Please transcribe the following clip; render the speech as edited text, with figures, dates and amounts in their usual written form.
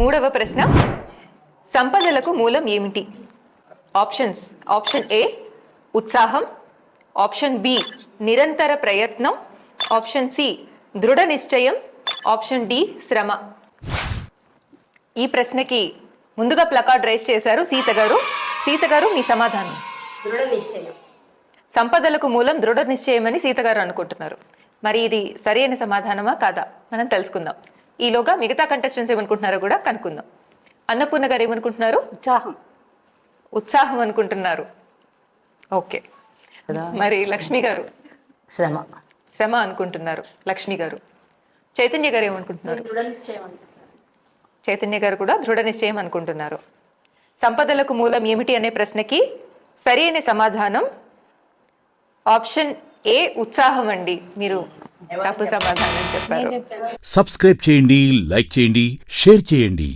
మూడవ ప్రశ్న, సంపదలకు మూలం ఏమిటి? ఆప్షన్స్: ఆప్షన్ ఏ ఉత్సాహం, ఆప్షన్ బి నిరంతర ప్రయత్నం, ఆప్షన్ సి దృఢ నిశ్చయం, ఆప్షన్ డి శ్రమ. ఈ ప్రశ్నకి ముందుగా ప్లకార్డ్ రైస్ చేశారు సీత గారు. సీత గారు, మీ సమాధానం? దృఢ నిశ్చయం. సంపదలకు మూలం దృఢ నిశ్చయం అని సీత గారు అనుకుంటున్నారు. మరి ఇది సరైన సమాధానమా కాదా మనం తెలుసుకుందాం. ఈలోగా మిగతా కంటెస్టెంట్స్ ఏమనుకుంటున్నారో కూడా కనుక్కుందాం. అన్నపూర్ణ గారు ఏమనుకుంటున్నారు? ఉత్సాహం. ఉత్సాహం అనుకుంటున్నారు. ఓకే. మరి లక్ష్మి గారు? శ్రమ. శ్రమ అనుకుంటున్నారు లక్ష్మి గారు. చైతన్య గారు ఏమనుకుంటున్నారు? దృఢ నిశ్చయం. చైతన్య గారు కూడా దృఢ నిశ్చయం అనుకుంటున్నారు. సంపదలకు మూలం ఏమిటి అనే ప్రశ్నకి సరైన సమాధానం ఆప్షన్ ఏ ఉత్సాహం అండి. మీరు తప్పు సమాధానం చెప్పారు. సబ్స్క్రైబ్ చేయండి, లైక్ చేయండి, షేర్ చేయండి.